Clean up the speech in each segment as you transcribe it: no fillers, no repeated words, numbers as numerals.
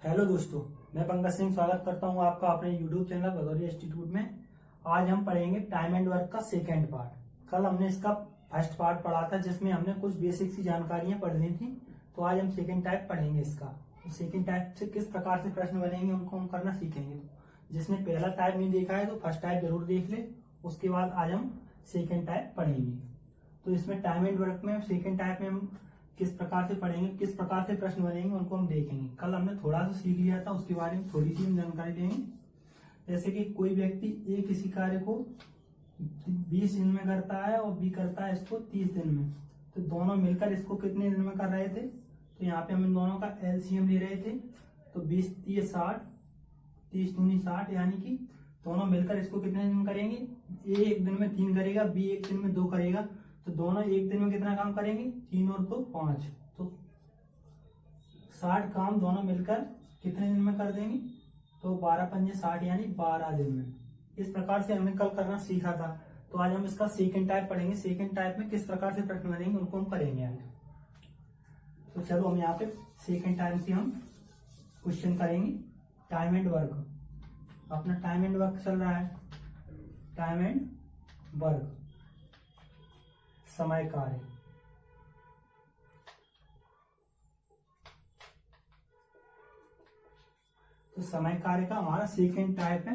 Hello दोस्तों, मैं पंकज सिंह स्वागत करता हूं आपका अपने यूट्यूब चैनल भदौरिया इंस्टीट्यूट में। आज हम पढ़ेंगे टाइम एंड वर्क का सेकेंड पार्ट। कल हमने इसका फर्स्ट पार्ट पढ़ा था जिसमें हमने कुछ बेसिक सी जानकारियां पढ़नी थी। तो आज हम सेकेंड टाइप पढ़ेंगे इसका। तो सेकेंड टाइप से किस प्रकार से प्रश्न बनेंगे उनको हम करना सीखेंगे। जिसने पहला टाइप नहीं देखा है तो फर्स्ट टाइप जरूर देख ले, उसके बाद आज हम सेकेंड टाइप पढ़ेंगे। तो इसमें टाइम एंड वर्क में सेकेंड टाइप में हम किस प्रकार से पढ़ेंगे, किस प्रकार से प्रश्न बनेंगे उनको हम देखेंगे। कल हमने थोड़ा सा सीख लिया था, उसके बारे में थोड़ी सी हम जानकारी देंगे। जैसे कि कोई व्यक्ति ए किसी कार्य को 20 दिन में करता है और बी करता है इसको 30 दिन में, तो दोनों मिलकर इसको कितने दिन में कर रहे थे। तो यहाँ पे हम इन दोनों का एलसीएम ले रहे थे। तो 20 30 60, 30 दूनी 60, यानी कि दोनों मिलकर इसको कितने दिन करेंगे। ए एक दिन में 3 करेगा, बी एक दिन में 2 करेगा, तो दोनों एक दिन में कितना काम करेंगे, 3 और 2 5। तो 60 काम दोनों मिलकर कितने दिन में कर देंगे। तो 12 पंजे 60, यानी 12 दिन में। इस प्रकार से हमने कल करना सीखा था। तो आज हम इसका सेकेंड टाइप पढ़ेंगे। सेकेंड टाइप में किस प्रकार से प्रश्न बनेंगे उनको हम करेंगे आज। तो चलो हम यहाँ पे सेकेंड टाइप से हम क्वेश्चन करेंगे। टाइम एंड वर्क, अपना टाइम एंड वर्क चल रहा है। टाइम एंड वर्क, समय कार्य। तो समय कार्य का हमारा सेकेंड टाइप है,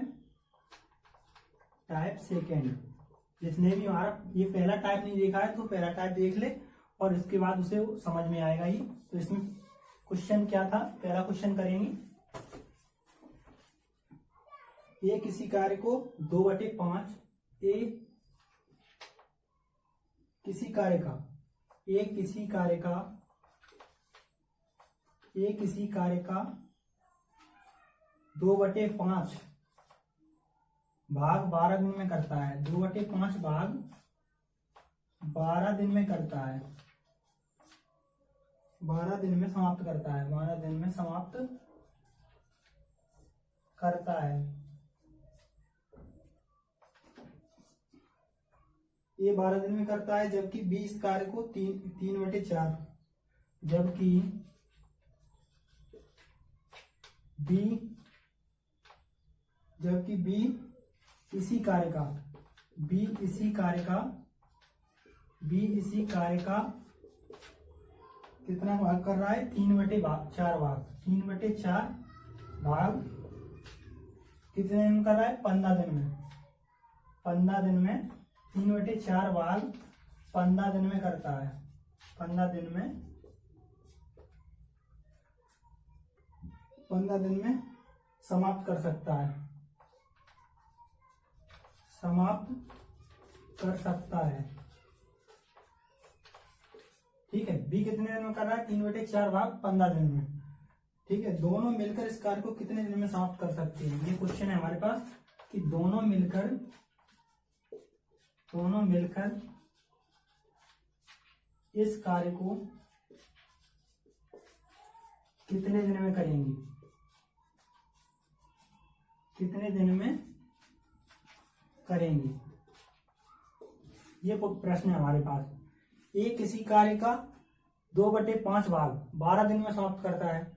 टाइप सेकेंड। जिसने भी हमारा ये पहला टाइप नहीं देखा है तो पहला टाइप देख ले और इसके बाद उसे समझ में आएगा ही। तो इसमें क्वेश्चन क्या था, पहला क्वेश्चन करेंगे। ये किसी कार्य को 2/5 किसी कार्य का 2/5 भाग 12 दिन में करता है। 2/5 भाग 12 दिन में करता है, 12 दिन में समाप्त करता है, 12 दिन में समाप्त करता है। ये 12 दिन में करता है, जबकि 20 कार्य को 3/4, जबकि बी इसी कार्य का कितना भाग कर रहा है, 3/4 भाग। 3/4 भाग कितने दिन कर रहा है, 15 दिन में। 15 दिन में 3/4 भाग 15 दिन में करता है। 15 दिन में समाप्त कर सकता है, ठीक है। बी कितने दिन में कर रहा है, 3/4 भाग 15 दिन में, ठीक है। दोनों मिलकर इस कार्य को कितने दिन में समाप्त कर सकते हैं, ये क्वेश्चन है हमारे पास कि दोनों मिलकर इस कार्य को कितने दिन में करेंगे, ये प्रश्न है हमारे पास। ए किसी कार्य का 2/5 भाग 12 दिन में समाप्त करता है,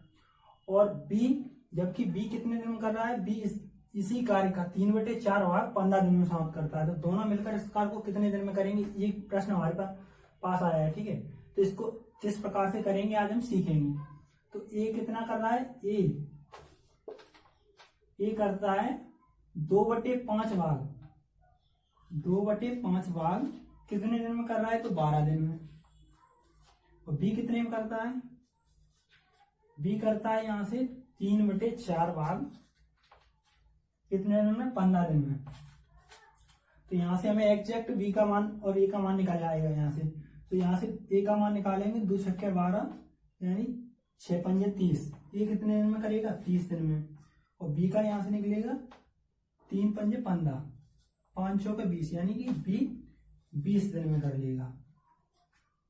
और बी, जबकि बी कितने दिन में कर रहा है, बी इसी कार्य का 3/4 भाग 15 दिन में समाप्त करता है। तो दोनों मिलकर इस कार्य को कितने दिन में करेंगे, ये प्रश्न हमारे पास आया है, ठीक है। तो इसको किस प्रकार से करेंगे आज हम सीखेंगे। तो ए कितना कर रहा है, ए करता है 2/5 भाग कितने दिन में कर रहा है, तो 12 दिन में। और बी कितने में करता है, बी करता है यहां से 3/4 भाग कितने दिन में, 15 दिन में। तो यहां से हमें एग्जैक्ट बी का मान और ए का मान निकाल आएगा यहाँ से। तो यहाँ से ए का मान निकालेंगे, 2 छक्के 12, यानी 6 पंजे 30। ए कितने दिन में करेगा, 30 दिन में। और बी का यहां से निकलेगा 3 पंजे 15, 5 चौके 20, यानी कि बी 20 दिन में कर लेगा,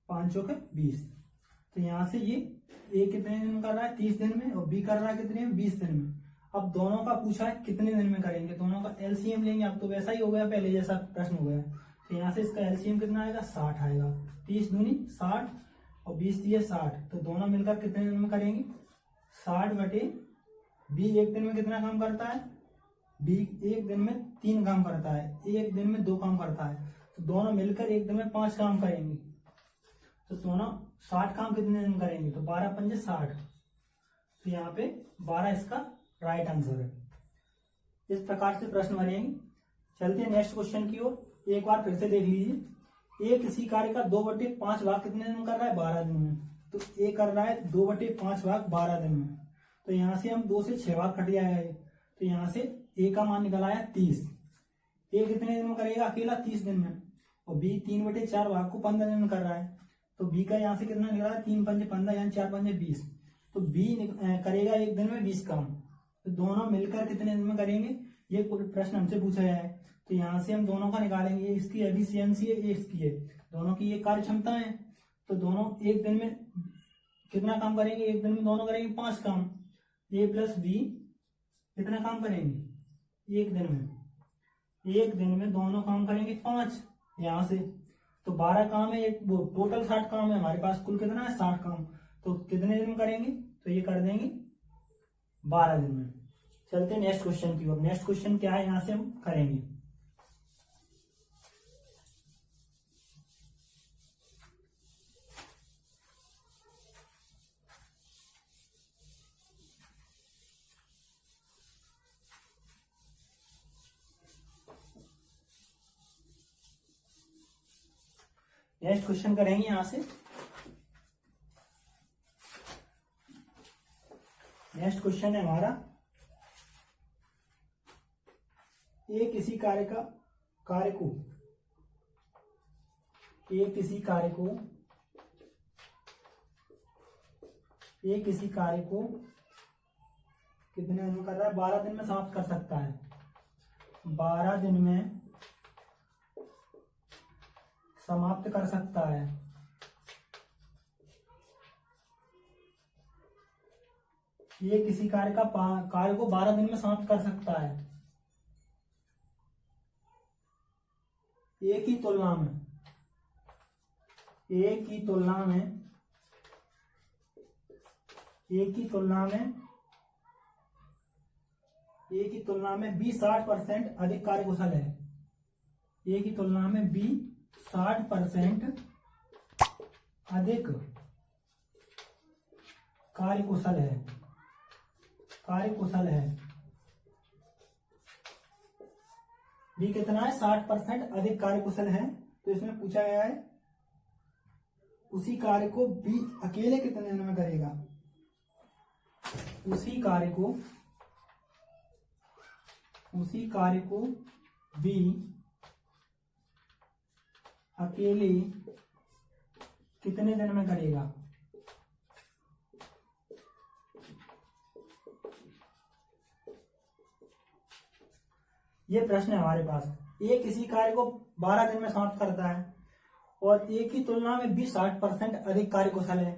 5 चौके 20। तो यहां से ये ए कितने दिन में कर रहा है, 30 दिन में, और बी कर रहा है कितने में, 20 दिन में। अब दोनों का पूछा है कितने दिन में करेंगे, दोनों का एलसीएम लेंगे। अब तो वैसा ही हो गया, पहले जैसा प्रश्न हो गया। तो यहाँ से इसका एलसीएम कितना आएगा, 60 आएगा। 30 दूनी 60 और 20 दिए 60, तो दोनों मिलकर कितने दिन में करेंगे, 60/60 बी एक दिन में कितना काम करता है, बी एक दिन में 3 काम करता है, एक दिन में 2 काम करता है, तो दोनों मिलकर एक दिन में 5 काम करेंगे। तो दोनों 60 काम कितने दिन करेंगे, तो 12 पंजे 60, तो यहाँ पे 12 इसका राइट आंसर है। इस प्रकार से प्रश्न बनेंगे। चलते हैं नेक्स्ट क्वेश्चन की ओर। एक बार फिर से देख लीजिए, ए किसी कार्य का 2/5 भाग कितने दिन कर रहा है, 12 दिन में। तो ए कर रहा है 2/5 भाग 12 दिन में, तो यहाँ से हम 2 से 6 भाग कट जाएगा, तो यहाँ से ए का मान निकल आया 30। ए कितने दिन में करेगा, अकेला 30 दिन में, और बी 3/4 भाग को 15 दिन में कर रहा है, तो बी का यहाँ से कितना निकला है, 3 पंजे 15 यानी 4 पंजे 20, तो बी करेगा एक दिन में 20 काम। तो दोनों मिलकर कितने दिन में करेंगे, ये प्रश्न हमसे पूछा गया है। तो यहाँ से हम दोनों का निकालेंगे, इसकी एफिशिएंसी है, इसकी है, दोनों की ये कार्य क्षमता है। तो दोनों एक दिन में कितना काम करेंगे, एक दिन में दोनों करेंगे 5 काम। ए प्लस बी कितना काम करेंगे एक दिन में, एक दिन में दोनों काम करेंगे 5 यहाँ से। तो 12 काम है, एक वो टोटल 60 काम है हमारे पास, कुल कितना है 60 काम। तो कितने दिन में करेंगे, तो ये कर देंगे 12 दिन में। चलते हैं नेक्स्ट क्वेश्चन की ओर। नेक्स्ट क्वेश्चन क्या है, यहां से हम करेंगे। नेक्स्ट क्वेश्चन करेंगे यहां से। नेक्स्ट क्वेश्चन है हमारा, ए किसी कार्य को कितने दिन में कर रहा है, 12 दिन में समाप्त कर सकता है, 12 दिन में समाप्त कर सकता है। ये किसी कार्य को 12 दिन में समाप्त कर सकता है। ए की तुलना में बी 60% अधिक कार्यकुशल है। ए की तुलना में बी 60% अधिक कार्यकुशल है। बी कितना है, 60% अधिक कार्यकुशल है। तो इसमें पूछा गया है उसी कार्य को बी अकेले कितने दिन में करेगा, उसी कार्य को बी अकेले कितने दिन में करेगा। ये प्रश्न है हमारे पास। ए किसी कार्य को 12 दिन में समाप्त करता है और ए की तुलना में बी 60% अधिक कार्यकुशल है,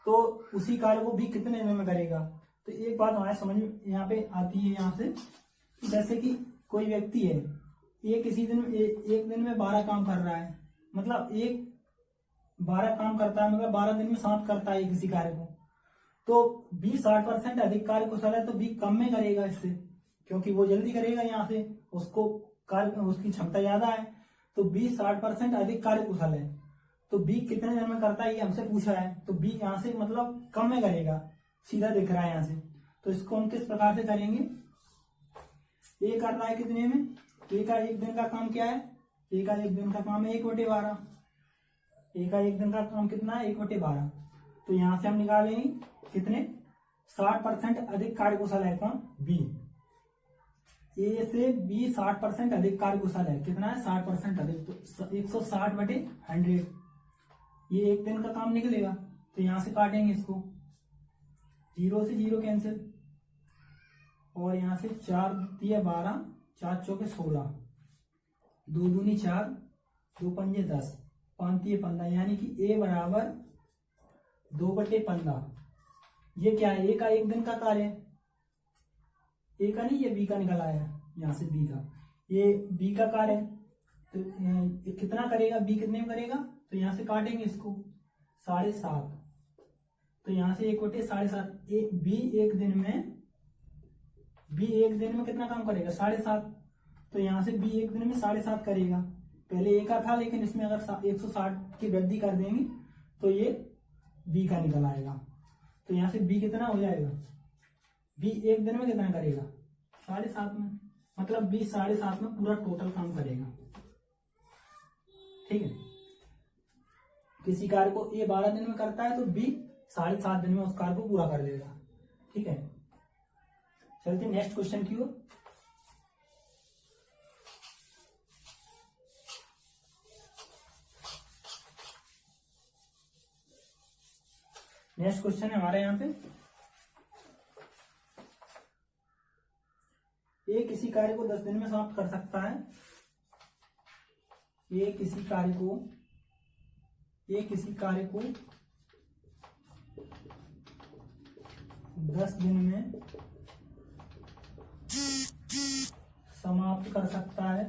तो उसी कार्य को बी कितने दिन में करेगा। तो एक बात हमारे समझ में यहाँ पे आती है, यहाँ से जैसे कि कोई व्यक्ति है, ए किसी दिन एक दिन में 12 काम कर रहा है, मतलब एक 12 काम करता है, मतलब 12 दिन में समाप्त करता है किसी कार्य को, तो बी 60% अधिक कार्यकुशल है, तो बी कम में करेगा इससे, क्योंकि वो जल्दी करेगा, यहाँ से उसको उसकी क्षमता ज्यादा है। तो बी 60% अधिक कार्यकुशल है, तो बी कितने दिन में करता है ये हमसे पूछा है, तो बी यहाँ से मतलब कम में करेगा, सीधा दिख रहा है यहाँ से। तो इसको हम किस प्रकार से करेंगे, ए कर रहा है कितने में, ए का एक दिन का काम क्या है, ए का एक दिन का काम है 1/12, ए का एक दिन का काम कितना है 1/12। तो यहाँ से हम निकालेंगे कितने, 60% अधिक कार्यकुशल है कौन, बी। ए से बी 60% अधिक कार्यकुशल है, कितना है 60% अधिक, तो 160/100 ये एक दिन का काम निकलेगा। तो यहां से काटेंगे इसको, 0 से 0 कैंसिल, और यहां से 4 × 12, 4 × 4 = 16, 2 दूनी 4, 2 पंजे 10, 5 × 15, यानी कि ए बराबर 2/15। ये क्या है, ए का एक दिन का कार्य है, ए का नहीं, ये बी का निकल आया यहाँ से, बी का, ये बी का कार्य है। तो कितना करेगा, बी कितने में करेगा, तो यहाँ से काटेंगे इसको 7.5, तो यहाँ से 1/7.5, बी एक दिन में बी एक दिन में कितना काम करेगा 7.5, तो यहाँ से बी एक दिन में 7.5 करेगा। पहले ए का था, लेकिन इसमें अगर 160 की वृद्धि कर देंगे तो ये बी का निकल आएगा। तो यहाँ से बी कितना हो जाएगा, बी एक दिन में कितना करेगा 7.5 में, मतलब बी 7.5 में पूरा टोटल काम करेगा। ठीक है, किसी कार्य को ए 12 दिन में करता है तो बी 7.5 दिन में उस कार्य को पूरा कर देगा। ठीक है, चलते नेक्स्ट क्वेश्चन की ओर। नेक्स्ट क्वेश्चन है हमारे यहाँ पे, ए किसी कार्य को 10 दिन में समाप्त कर सकता है। ए किसी कार्य को 10 दिन में समाप्त कर सकता है।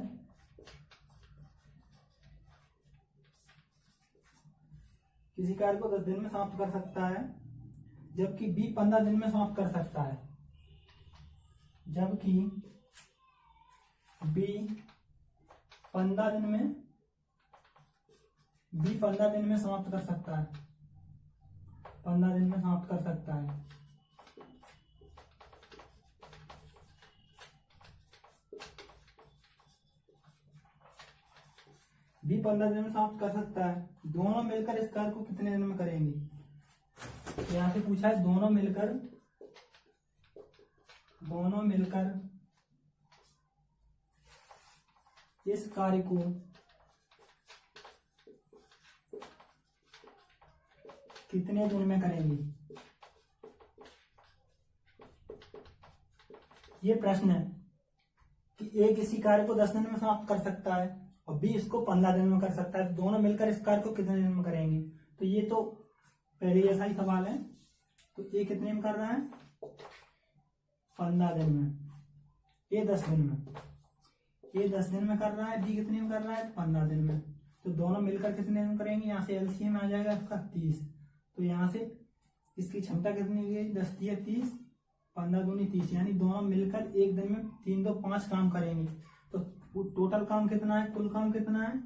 किसी कार्य को 10 दिन में समाप्त कर सकता है, जबकि बी 15 दिन में समाप्त कर सकता है। जबकि बी 15 दिन में समाप्त कर सकता है, 15 दिन में समाप्त कर सकता है। बी 15 दिन में समाप्त कर सकता है, दोनों मिलकर इस कार्य को कितने दिन में करेंगे। यहां से पूछा है दोनों मिलकर इस कार्य को कितने दिन में करेंगे। ये प्रश्न है कि ए किसी कार्य को 10 दिन में समाप्त कर सकता है और बी इसको 15 दिन में कर सकता है, दोनों मिलकर इस कार्य को कितने दिन में करेंगे। तो ये तो पहले जैसा ही सवाल है। तो ए कितने में कर रहा है 15 दिन में, ए 10 दिन में, ए 10 दिन में कर रहा है, बी कितने में कर रहा है 15 दिन में। तो दोनों मिलकर कितने दिन करेंगे, यहाँ से एलसीएम आ जाएगा इसका 30। तो यहाँ से इसकी क्षमता कितनी हुई, 10 दिया 30, 15 दूनी 30, यानी दोनों मिलकर एक दिन में 3 2 5 काम करेंगे। तो टोटल काम कितना है, कुल काम कितना है,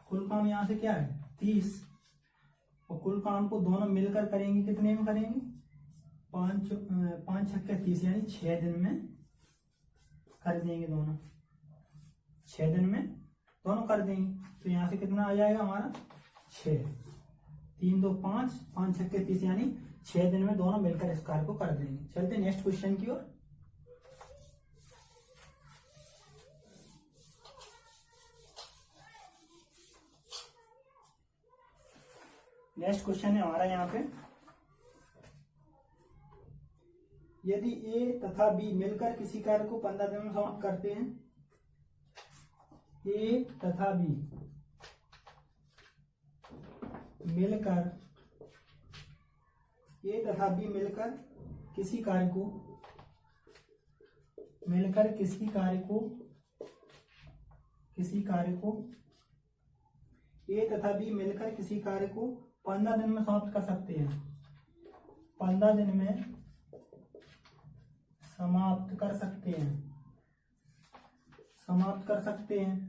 कुल काम यहाँ से क्या है 30, और कुल काम को दोनों मिलकर करेंगे कितने में करेंगे 5 छक्के 30, यानी 6 दिन में कर देंगे दोनों, 6 दिन में दोनों कर देंगे। तो यहाँ से कितना आ जाएगा हमारा 6, 3 2 5, 5 छक्के 30, यानी 6 दिन में दोनों मिलकर इस कार्य को कर देंगे। चलते नेक्स्ट क्वेश्चन की ओर। नेक्स्ट क्वेश्चन है हमारा यहाँ पे, यदि ए तथा बी मिलकर किसी कार्य को 15 दिन में समाप्त करते हैं, ए तथा बी मिलकर किसी कार्य को ए तथा बी मिलकर किसी कार्य को 15 दिन में समाप्त कर सकते हैं, 15 दिन में समाप्त कर सकते हैं।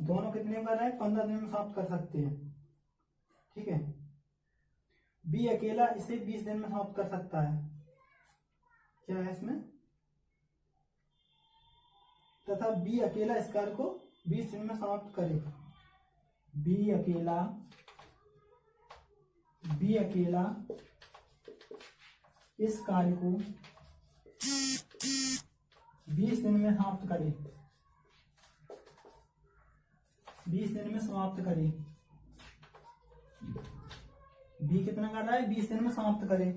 दोनों कितने में कर रहे हैं 15 दिन में समाप्त कर सकते हैं। ठीक है, बी अकेला इसे 20 दिन में समाप्त कर सकता है, क्या है इसमें, तथा बी अकेला इस कार्य को 20 दिन में समाप्त करे। बी अकेला इस कार्य को 20 दिन में समाप्त करे, 20 दिन में समाप्त करे। बी कितना कर रहा है 20 दिन में समाप्त करे।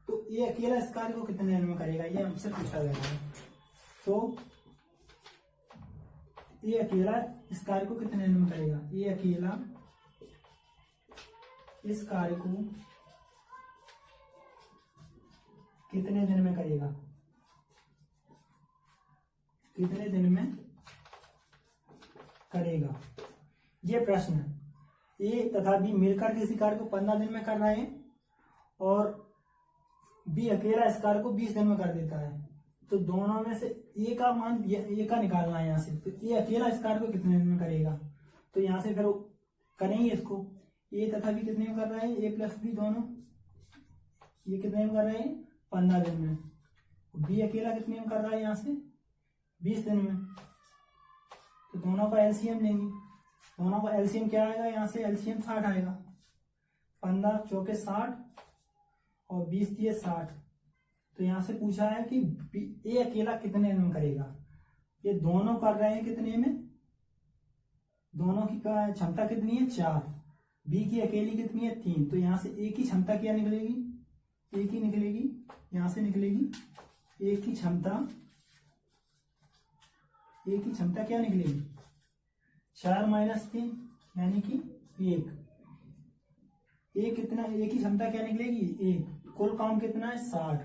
तो ये अकेला इस कार्य को कितने दिन में करेगा, ये हमसे पूछा गया है। तो ये अकेला इस कार्य को कितने दिन में करेगा, ये अकेला इस कार्य को कितने दिन में करेगा, कितने दिन में करेगा। ये प्रश्न है। ए तथा बी मिलकर किसी कार्य को 15 दिन में कर रहे हैं और बी अकेला इस कार्य को 20 दिन में कर देता है, तो दोनों में से ए का मान, ए का निकालना है यहाँ से। तो ए अकेला इस कार्य को कितने दिन में करेगा, तो यहाँ से फिर करेंगे इसको। ए तथा बी कितने में कर रहे हैं, ए प्लस बी दोनों, ये कितने में कर रहे हैं 15 दिन में। बी अकेला कितने में कर रहा है यहाँ से 20 दिन में। तो दोनों का एलसीएम लेंगे, दोनों का एलसीएम क्या आएगा, यहाँ से एलसीएम 60 आएगा। 15 चौके 60 और 20 दिए 60। तो यहाँ से पूछा है कि ए अकेला कितने दिन में करेगा। ये दोनों कर रहे हैं कितने में, दोनों की क्षमता कितनी है 4, बी की अकेली कितनी है 3। तो यहाँ से ए की क्षमता क्या निकलेगी, ए की निकलेगी, यहाँ से निकलेगी ए की क्षमता, ए की क्षमता क्या निकलेगी 4 - 3 यानी कि 1। ए कितना, ए की क्षमता क्या निकलेगी 1। कुल काम कितना है 60।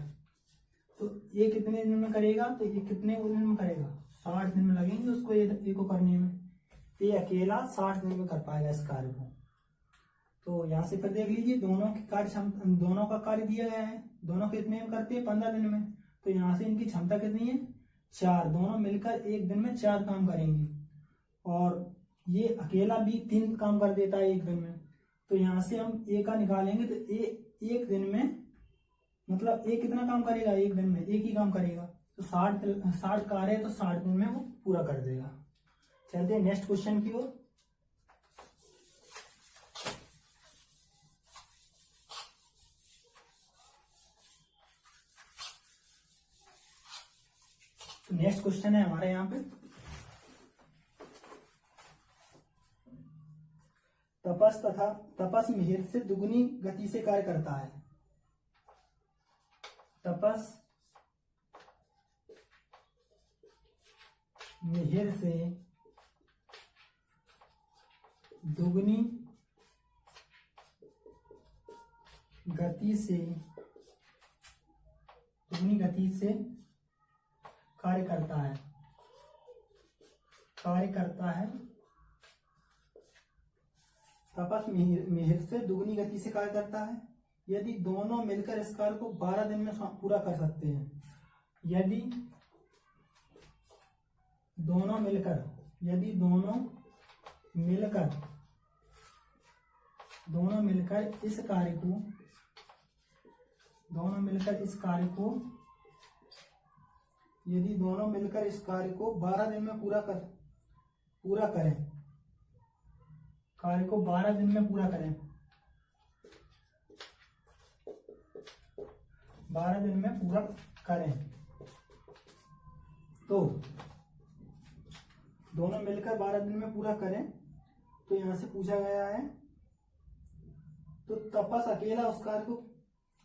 तो ये कितने दिन में करेगा, तो ये कितने दिन में करेगा 60 दिन में लगेंगे उसको ए को करने में। ये अकेला 60 दिन में कर पाएगा इस कार्य को। तो यहाँ से फिर देख लीजिए दोनों की कार्य क्षमता, दोनों का कार्य दिया गया है, दोनों कितने में करते हैं 15 दिन में। तो यहाँ से इनकी क्षमता कितनी है 4, दोनों मिलकर एक दिन में 4 काम करेंगे। और ये अकेला भी 3 काम कर देता है एक दिन में। तो यहाँ से हम ए का निकालेंगे, तो ए एक दिन में, मतलब ए कितना काम करेगा एक दिन में, एक ही काम करेगा। तो 60 कार्य है, तो 60 दिन में वो पूरा कर देगा। चलते हैं नेक्स्ट क्वेश्चन की ओर। तो नेक्स्ट क्वेश्चन है हमारे यहाँ पे, तपस मिहिर से दुगनी गति से कार्य करता है। तपस मिहिर से दुगनी गति से कार्य करता है, तपस मिहिर से दुगनी गति से कार्य करता है यदि दोनों मिलकर इस कार्य को 12 दिन में पूरा कर सकते हैं। यदि दोनों मिलकर इस कार्य को 12 दिन में पूरा करें, कार्य को 12 दिन में पूरा करें, 12 दिन में पूरा करें, तो दोनों मिलकर 12 दिन में पूरा करें। तो यहां से पूछा गया है, तो तपस अकेला उस कार्य को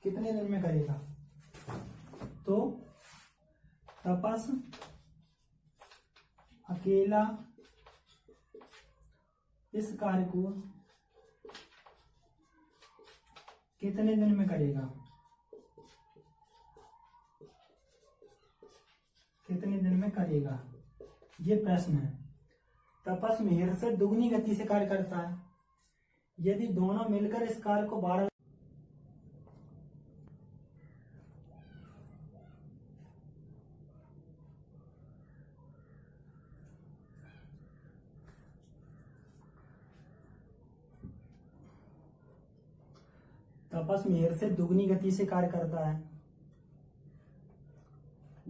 कितने दिन में करेगा। तो तपस अकेला इस कार्य को कितने दिन में करेगा, ये प्रश्न है। तपस मिहिर से दुगनी गति से कार्य करता है यदि दोनों मिलकर इस कार्य को 12 तपस मिहिर से दुगनी गति से कार्य करता है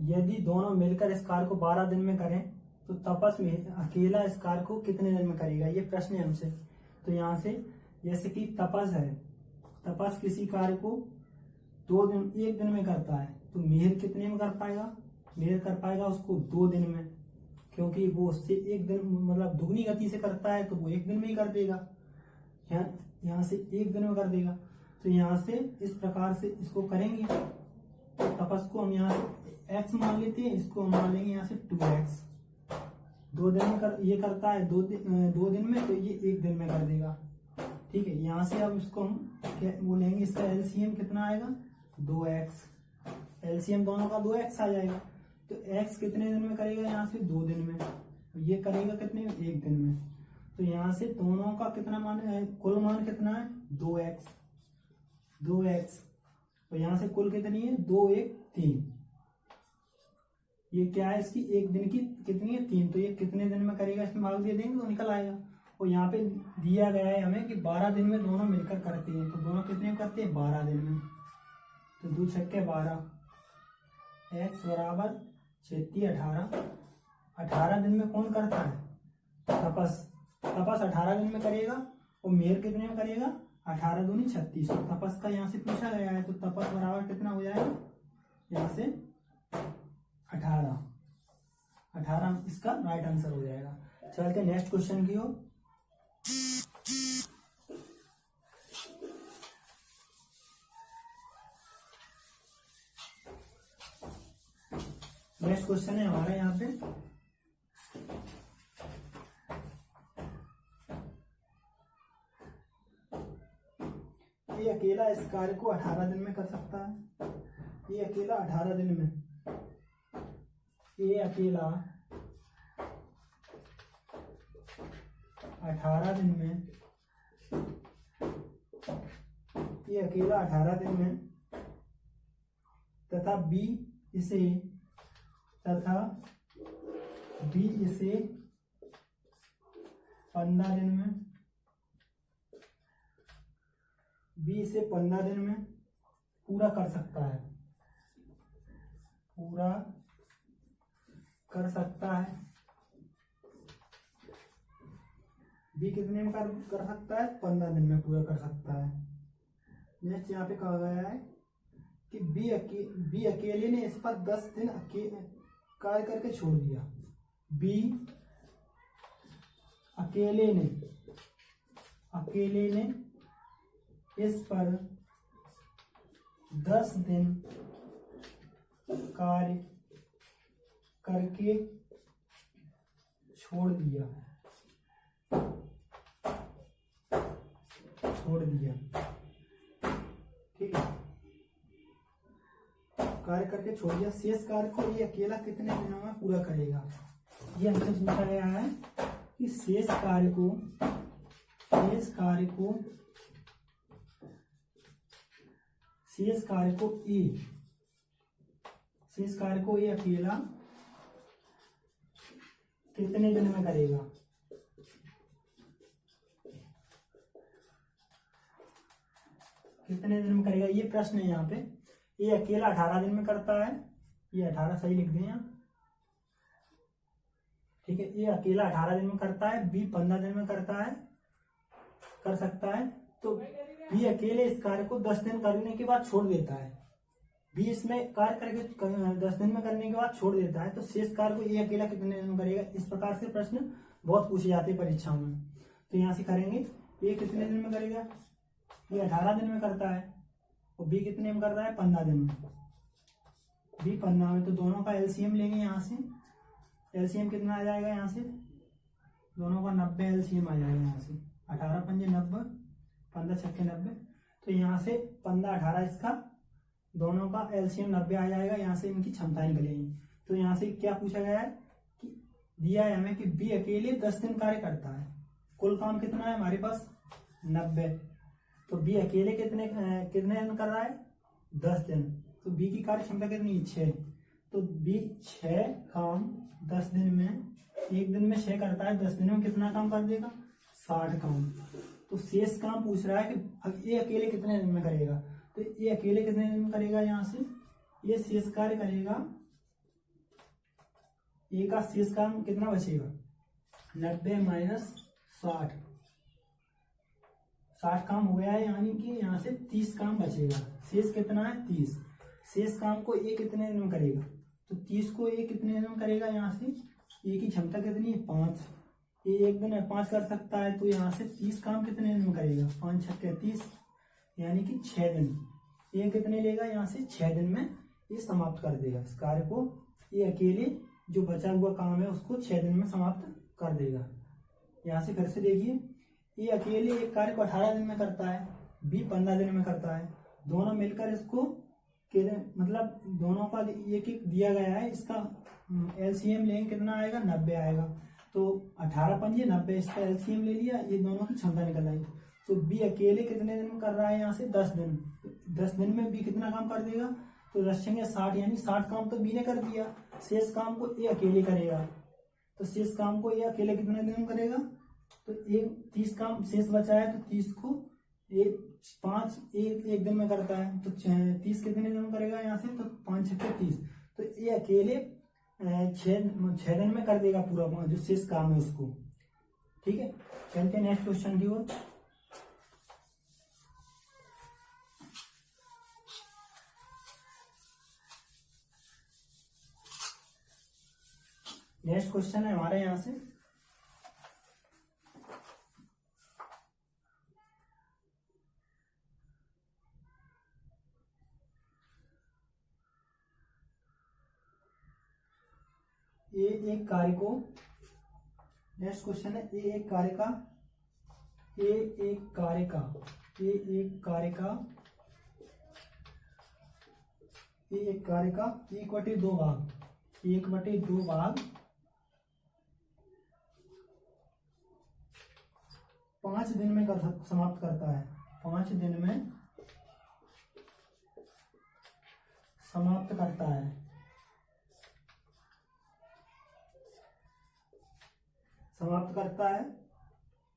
यदि दोनों मिलकर इस कार्य को 12 दिन में करें, तो तपस मिहिर अकेला इस कार्य को कितने दिन में करेगा, ये प्रश्न है हमसे। तो यहाँ से जैसे कि तपस है, तपस किसी कार्य को 1 दिन में करता है, तो मिहिर कितने में कर पाएगा, मिहिर कर पाएगा उसको 2 दिन में, क्योंकि वो उससे 1 दिन मतलब दुगनी गति से करता है, तो वो 1 दिन में ही कर देगा। यहाँ से 1 दिन में कर देगा। तो यहाँ से इस प्रकार से इसको करेंगे। तो तपस को हम यहाँ से x मान लेते हैं, इसको हम मान लेंगे यहाँ से 2x। 2 दिन में ये करता है 2 दिन में, तो ये 1 दिन में कर देगा। ठीक है, यहाँ से अब इसको हम क्या बोलेंगे, इसका एलसीएम कितना आएगा 2x। एलसीएम दोनों का 2x आ जाएगा। तो x कितने दिन में करेगा, यहाँ से 2 दिन में, ये करेगा कितने में 1 दिन में। तो यहाँ से दोनों का कितना मान है, कुल मान कितना है 2x। तो यहाँ से कुल कितनी है, 2 1 3। ये क्या है, इसकी एक दिन की कितनी है, 3। तो ये कितने दिन में करेगा, इसमें भाग दे देंगे तो निकल आएगा। और यहाँ पे दिया गया है हमें कि 12 दिन में दोनों मिलकर करते हैं। तो दोनों कितने में करते हैं, 12 दिन में। तो 2 छक्के 12, x बराबर 36 18। 18 दिन में कौन करता है, तपस। तपस 18 दिन में करेगा। और मेहर कितने में करेगा, 18 दूनी 36। तो तपस का यहाँ से पूछा गया है, तो तपस बराबर कितना हो जाएगा, यहाँ से 18 इसका राइट आंसर हो जाएगा। चलते नेक्स्ट क्वेश्चन की ओर। नेक्स्ट क्वेश्चन है हमारा यहाँ पे, ये अकेला इस कार्य को 18 दिन में कर सकता है। ये अकेला 18 दिन में, ये अकेला 18 दिन में, ये अकेला 18 दिन में, तथा बी इसे 15 दिन में, बी इसे 15 दिन में पूरा कर सकता है, पूरा कर सकता है। बी कितने में कर सकता है, 15 दिन में पूरा कर सकता है। नेक्स्ट यहाँ पे कहा गया है कि बी अकेले ने इस पर 10 दिन कार्य करके छोड़ दिया। बी अकेले ने इस पर 10 दिन कार्य करके छोड़ दिया। ठीक है, कार्य करके छोड़ दिया। शेष कार्य को ये अकेला कितने दिनों में पूरा करेगा, ये हमसे पूछा गया है कि शेष कार्य को ये अकेला कितने दिन में करेगा। कितने दिन में करेगा, ये प्रश्न है यहाँ पे। ये अकेला 18 दिन में करता है, ये 18 सही लिख दें यहाँ। ठीक है, ये अकेला 18 दिन में करता है, बी 15 दिन में कर सकता है। तो बी अकेले इस कार्य को 10 दिन करने के बाद छोड़ देता है। बी इसमें कार्य करके 10 दिन में करने के बाद छोड़ देता है, तो शेष कार्य को ये अकेला कितने दिन में करेगा। इस प्रकार से प्रश्न बहुत पूछे जाते हैं परीक्षाओं में। तो यहाँ से करेंगे, ये कितने दिन में करेगा, ये 18 दिन में करता है, और बी कितने में कर रहा है, 15 दिन में। बी 15 में, तो दोनों का एलसीएम लेंगे। यहाँ से एलसीएम कितना आ जाएगा, यहाँ से दोनों का 90 एलसीएम आ जाएगा। यहाँ से 18 पंजे 90, 15 छक्के 90। तो यहाँ से 15 18 इसका दोनों का एलसीएम 90 आ जाएगा। यहाँ से इनकी क्षमताएं निकलेंगी। तो यहाँ से क्या पूछा गया है कि दिया है हमें कि बी अकेले 10 दिन कार्य करता है। कुल काम कितना है हमारे पास, 90। तो बी अकेले कितने दिन कर रहा है, 10 दिन। तो बी की कार्य क्षमता कितनी, 6। तो बी 6 काम 10 दिन में, एक दिन में 6 करता है, 10 दिन में कितना काम कर देगा, 60 काम। तो शेष काम पूछ रहा है कि ये अकेले कितने दिन में करेगा। तो ये अकेले कितने दिन में करेगा, यहाँ से ये शेष कार्य करेगा। ये का शेष काम कितना बचेगा, 90 माइनस 60 काम हो गया है, यानी कि यहाँ से 30 काम बचेगा। शेष कितना है, 30। शेष काम को ये कितने दिन में करेगा, तो 30 को ये कितने दिन में करेगा। यहाँ से ये की क्षमता कितनी है, 5। ये एक दिन में 5 कर सकता है, तो यहाँ से 30 काम कितने दिन में करेगा, 5 छक्के 30, यानी कि 6 दिन। ये कितने लेगा, यहाँ से 6 दिन में ये समाप्त कर देगा इस कार्य को। ये अकेले जो बचा हुआ काम है उसको 6 दिन में समाप्त कर देगा। यहाँ से फिर से देखिए, ये अकेले एक कार्य को 18 दिन में करता है, बी 15 दिन में करता है। दोनों मिलकर इसको मतलब दोनों का एक एक दिया गया है, इसका एलसीएम लेंगे कितना आएगा, 90 आएगा। तो 18 पंजे 90, इसका एलसीएम ले लिया, ये दोनों की क्षमता निकल आई। तो बी अकेले कितने दिन में कर रहा है, यहाँ से 10 दिन। 10 दिन में बी कितना काम कर देगा, तो रचेंगे 60, यानी 60 काम तो बी ने कर दिया, शेष काम को ए अकेले करेगा। तो शेष काम को ए अकेले कितने दिन में करेगा, तो 30 काम शेष बचा है, तो 30 को एक दिन में करता है, तो 30 कितने दिन में करेगा यहाँ से, तो 5 6 30, तो ये अकेले 6 दिन में कर देगा पूरा जो शेष काम है उसको। ठीक है, चलते हैं नेक्स्ट क्वेश्चन की ओर। नेक्स्ट क्वेश्चन है हमारे यहाँ से, एक कार्य को, नेक्स्ट क्वेश्चन है एक कार्य का 1/2 भाग 5 दिन में समाप्त करता है, 5 दिन में समाप्त करता है।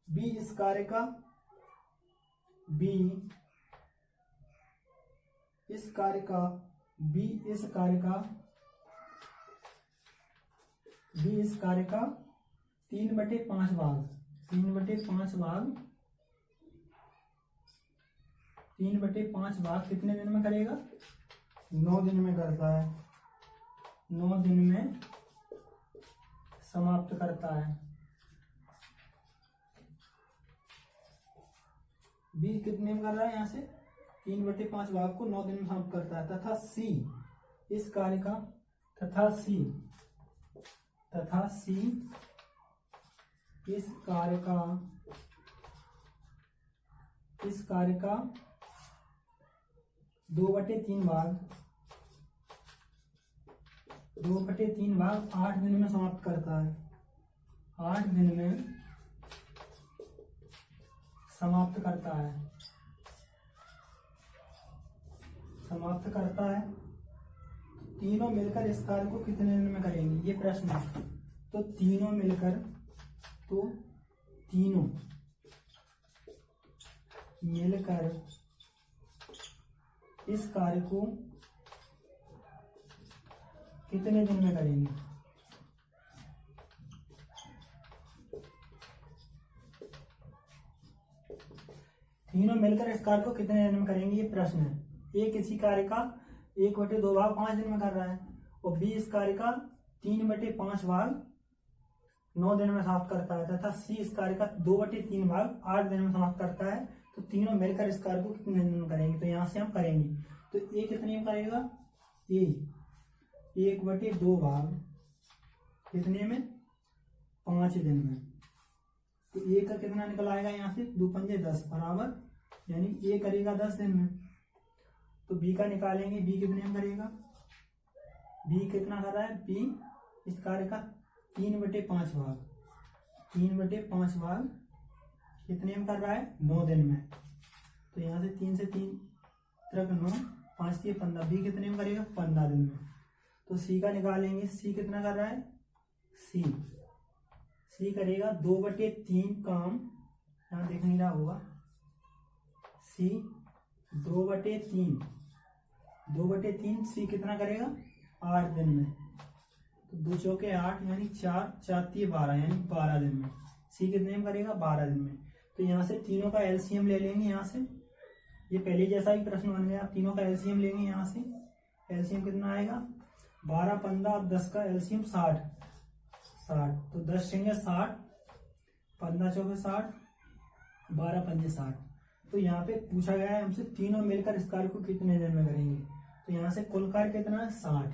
बी इस कार्य का इस कार्य का 3/5 भाग 3/5 भाग कितने दिन में करेगा, 9 दिन में करता है, 9 दिन में समाप्त करता है। बी कितने में कर रहा है, यहाँ से 3/5 भाग को 9 दिन में समाप्त करता है, तथा सी इस कार्य का 2/3 भाग 8 दिन में समाप्त करता है, 8 दिन में समाप्त करता है। तीनों मिलकर इस कार्य को कितने दिन में करेंगे, ये प्रश्न है। तो तीनों मिलकर इस कार्य को कितने दिन में करेंगे, तीनों मिलकर इस कार्य को कितने दिन में करेंगे, ये प्रश्न है। ए किसी कार्य का 1/2 भाग 5 दिन में कर रहा है, और बी इस कार्य का 3/5 भाग 9 दिन में समाप्त करता है, तथा सी इस कार्य का 2/3 भाग 8 दिन में समाप्त करता है। तो तीनों मिलकर इस कार्य को कितने दिन में करेंगे, तो यहाँ से हम करेंगे। तो ए कितने में करेगा, ए 1/2 भाग कितने में, 5 दिन में। तो ए का कितना निकल आएगा, यहाँ से 2 पंजे 10 बराबर, यानी ए करेगा 10 दिन में। तो बी का निकालेंगे, बी कितने में करेगा, बी कितना कर रहा है, बी इस कार्य का 3/5 भाग कितने में कर रहा है, 9 दिन में। तो यहाँ से 3 से 3 3 9 5 3 15, बी कितने में करेगा, 15 दिन में। तो सी का निकालेंगे, सी कितना कर रहा है, सी करेगा 2/3 काम, यहाँ देख नहीं रहा होगा, सी 2/3 सी कितना करेगा, 8 दिन में। तो 2 चौके 8, यानी 4 4 3 12, यानी 12 दिन में। सी कितने में करेगा, 12 दिन में। तो यहाँ से तीनों का एलसीएम ले लेंगे, यहाँ से ये पहले जैसा ही प्रश्न बन गया। तीनों का एलसीएम लेंगे, यहाँ से एलसीएम कितना आएगा, 12 15 और 10 का एलसीएम 60। तो 10 चेंगे 60, 15 चौके 60, 12 पंजे 60। तो यहाँ पे पूछा गया है हमसे तीनों मिलकर इस कार्य को कितने दिन में करेंगे। तो यहाँ से कुल कार्य कितना है, 60।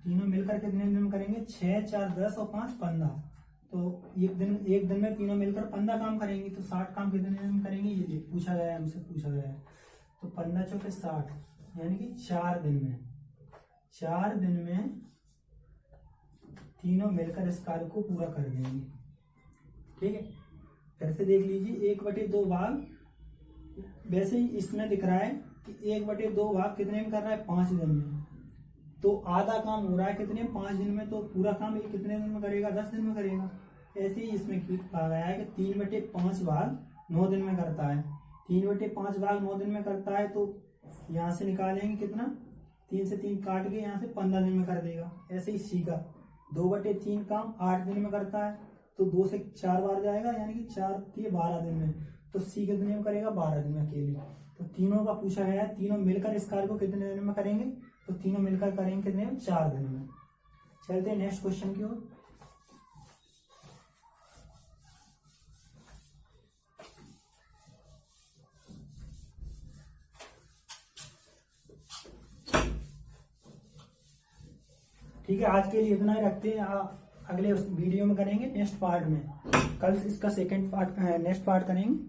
तीनों मिलकर कितने दिन में करेंगे, 6 4 10 और 5 15। तो एक दिन में तीनों मिलकर 15 काम करेंगे। तो 60 काम कितने दिन में करेंगे, ये पूछा गया है हमसे, पूछा गया है। तो 15 चौके 60, यानी कि 4 दिन में। 4 दिन में तीनों मिलकर इस कार्य को पूरा कर देंगे। ठीक है, फिर से देख लीजिए, 1/2 भाग वैसे ही इसमें दिख रहा है कि 1/2 भाग कितने में कर रहा है, 5 दिन में। तो आधा काम हो रहा है कितने, 5 दिन में, तो पूरा काम ये कितने दिन में करेगा, 10 दिन में करेगा। ऐसे ही इसमें कहा गया है कि 3/5 भाग 9 दिन में करता है। 3/5 भाग 9 दिन में करता है, तो यहाँ से निकालेंगे कितना, 3 से 3 काट के यहाँ से 15 दिन में कर देगा। ऐसे ही सी का 2/3 काम 8 दिन में करता है, तो 2 से 4 बार जाएगा, यानी कि 4 दिए 12 दिन में। तो सी कितने में करेगा, 12 दिन में अकेले। तो तीनों का पूछा गया है, तीनों मिलकर इस कार्य को कितने दिन में करेंगे, तो तीनों मिलकर करेंगे कितने में, 4 दिन में। चलते हैं नेक्स्ट क्वेश्चन की ओर। ठीक है, आज के लिए इतना ही रखते हैं। अगले वीडियो में करेंगे नेक्स्ट पार्ट में। कल इसका सेकंड पार्ट, नेक्स्ट पार्ट करेंगे।